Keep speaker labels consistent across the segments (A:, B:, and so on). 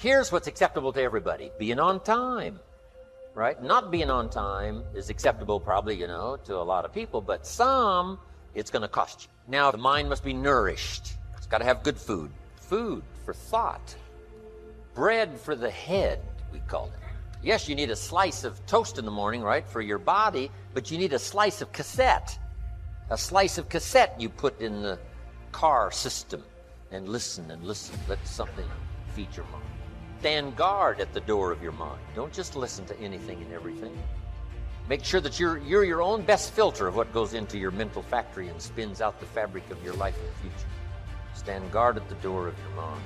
A: Here's what's acceptable to everybody. Being on time, right? Not being on time is acceptable probably, to a lot of people, but some, it's going to cost you. Now, the mind must be nourished. It's got to have good food. Food for thought. Bread for the head, we call it. Yes, you need a slice of toast in the morning, right, for your body, but you need a slice of cassette. A slice of cassette you put in the car system and listen. Let something feed your mind. Stand guard at the door of your mind. Don't just listen to anything and everything. Make sure that you're your own best filter of what goes into your mental factory and spins out the fabric of your life in the future. Stand guard at the door of your mind.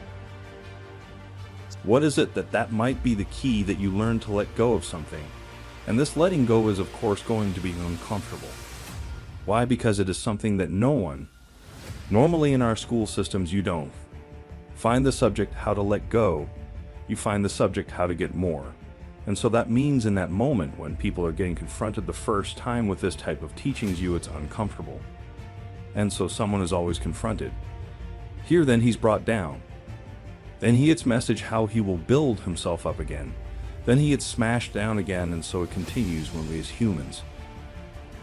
B: What is it that might be the key that you learn to let go of something? And this letting go is, of course, going to be uncomfortable. Why? Because it is something that no one, normally in our school systems, you don't find the subject how to let go. You find the subject how to get more. And so that means in that moment when people are getting confronted the first time with this type of teachings it's uncomfortable. And so someone is always confronted. Here then he's brought down. Then he gets message how he will build himself up again. Then he gets smashed down again, and so it continues when we as humans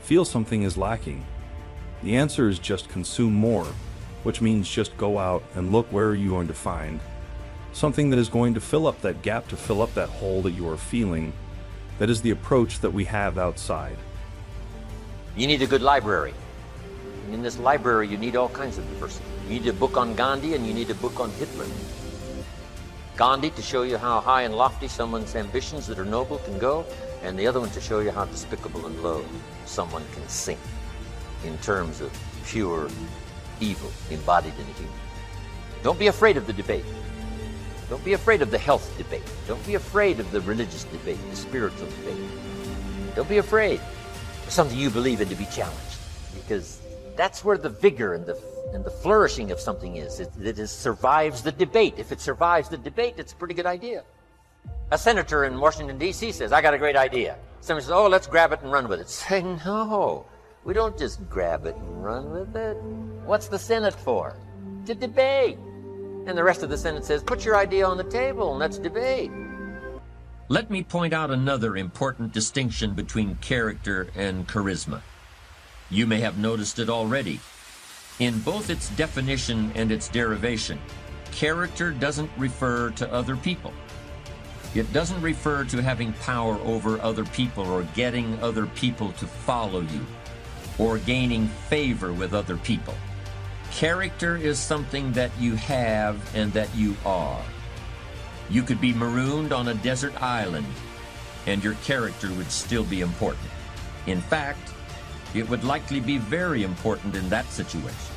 B: feel something is lacking. The answer is just consume more, which means just go out and look where you're going to find something that is going to fill up that gap, to fill up that hole that you are feeling. That is the approach that we have outside.
A: You need a good library. In this library, you need all kinds of diversity. You need a book on Gandhi and you need a book on Hitler. Gandhi to show you how high and lofty someone's ambitions that are noble can go, and the other one to show you how despicable and low someone can sink in terms of pure evil embodied in a human. Don't be afraid of the debate. Don't be afraid of the health debate. Don't be afraid of the religious debate, the spiritual debate. Don't be afraid of something you believe in to be challenged, because that's where the vigor and the flourishing of something is. It survives the debate. If it survives the debate, it's a pretty good idea. A senator in Washington, D.C. says, I got a great idea. Someone says, oh, let's grab it and run with it. Say, no, we don't just grab it and run with it. What's the Senate for? To debate. And the rest of the Senate says, put your idea on the table and let's debate. Let me point out another important distinction between character and charisma. You may have noticed it already. In both its definition and its derivation, character doesn't refer to other people. It doesn't refer to having power over other people or getting other people to follow you or gaining favor with other people. Character is something that you have and that you are. You could be marooned on a desert island and your character would still be important. In fact, it would likely be very important in that situation.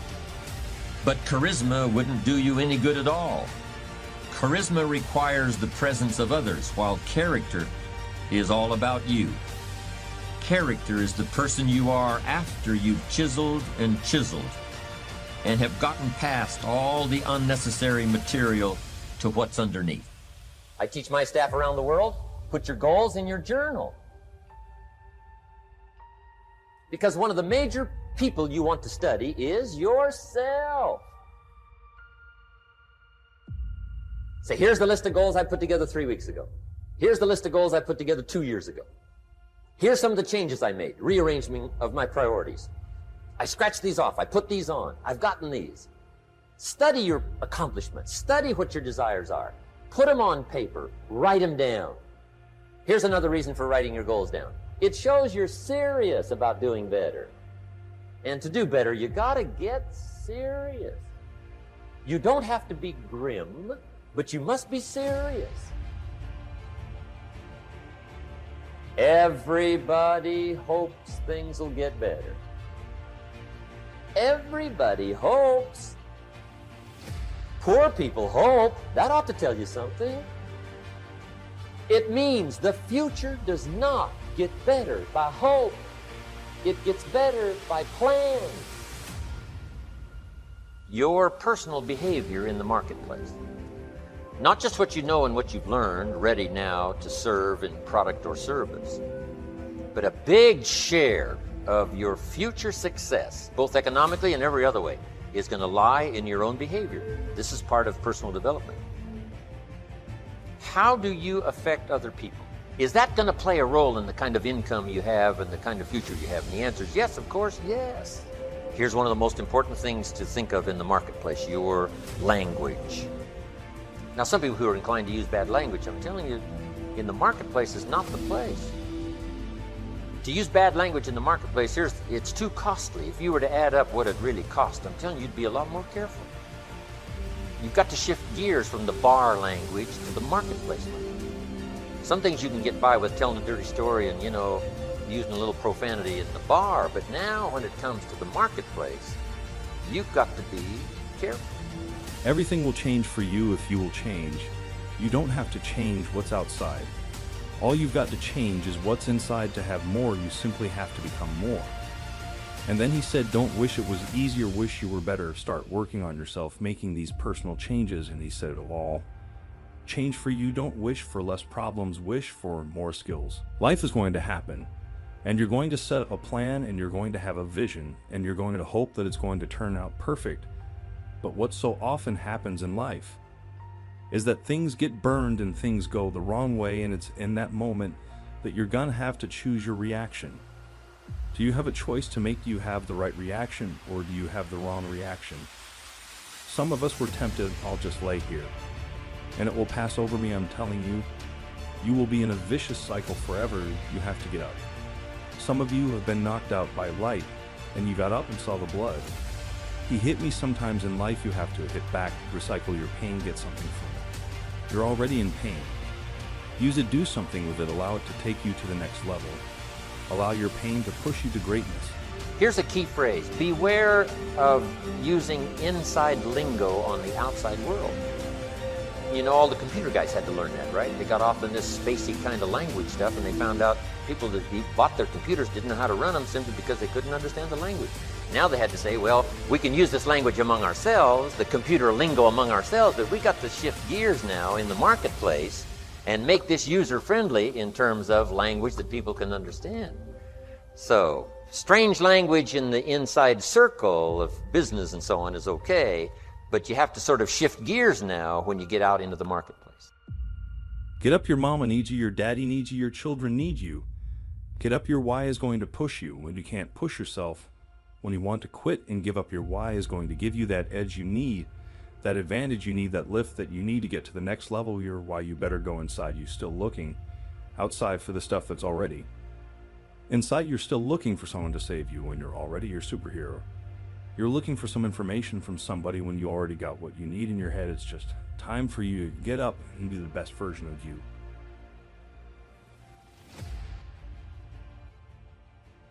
A: But charisma wouldn't do you any good at all. Charisma requires the presence of others, while character is all about you. Character is the person you are after you've chiseled and have gotten past all the unnecessary material to what's underneath. I teach my staff around the world, put your goals in your journal. Because one of the major people you want to study is yourself. Say, here's the list of goals I put together 3 weeks ago. Here's the list of goals I put together 2 years ago. Here's some of the changes I made, rearrangement of my priorities. I scratched these off, I put these on, I've gotten these. Study your accomplishments, study what your desires are. Put them on paper, write them down. Here's another reason for writing your goals down. It shows you're serious about doing better. And to do better, you gotta get serious. You don't have to be grim, but you must be serious. Everybody hopes things will get better. Everybody hopes. Poor people hope. That ought to tell you something. It means the future does not get better by hope. It gets better by plan. Your personal behavior in the marketplace. Not just what you know and what you've learned, ready now to serve in product or service, but a big share of your future success, both economically and every other way, is going to lie in your own behavior. This is part of personal development. how do you affect other people? Is that going to play a role in the kind of income you have and the kind of future you have? And the answer is yes, of course, yes. Here's one of the most important things to think of in the marketplace: your language. Now, some people who are inclined to use bad language, I'm telling you, in the marketplace is not the place. To use bad language in the marketplace, it's too costly. If you were to add up what it really cost, I'm telling you, you'd be a lot more careful. You've got to shift gears from the bar language to the marketplace language. Some things you can get by with telling a dirty story and, using a little profanity in the bar, but now when it comes to the marketplace, you've got to be careful.
B: Everything will change for you if you will change. You don't have to change what's outside. All you've got to change is what's inside. To have more, you simply have to become more. And then he said, don't wish it was easier, wish you were better. Start working on yourself, making these personal changes. And he said, all change for you. Don't wish for less problems, wish for more skills. Life is going to happen, and you're going to set a plan, and you're going to have a vision, and you're going to hope that it's going to turn out perfect. But what so often happens in life is that things get burned and things go the wrong way, and it's in that moment that you're gonna have to choose your reaction. Do you have a choice to make? Do you have the right reaction, or do you have the wrong reaction? Some of us were tempted, I'll just lay here, and it will pass over me. I'm telling you, you will be in a vicious cycle forever. You have to get up. Some of you have been knocked out by light, and you got up and saw the blood. He hit me. Sometimes in life you have to hit back, recycle your pain, get something from it. You're already in pain. Use it, do something with it, allow it to take you to the next level. Allow your pain to push you to greatness.
A: Here's a key phrase: beware of using inside lingo on the outside world. All the computer guys had to learn that, right? They got off in this spacey kind of language stuff, and they found out people that bought their computers didn't know how to run them simply because they couldn't understand the language. Now they had to say, well, we can use this language among ourselves, the computer lingo among ourselves, but we got to shift gears now in the marketplace and make this user-friendly in terms of language that people can understand. So, strange language in the inside circle of business and so on is okay, but you have to sort of shift gears now when you get out into the marketplace.
B: Get up, your mama needs you, your daddy needs you, your children need you. Get up, your why is going to push you when you can't push yourself. When you want to quit and give up, your why is going to give you that edge you need, that advantage you need, that lift that you need to get to the next level. Your why, you better go inside. You still looking outside for the stuff that's already inside. You're still looking for someone to save you when you're already your superhero. You're looking for some information from somebody when you already got what you need in your head. It's just time for you to get up and be the best version of you.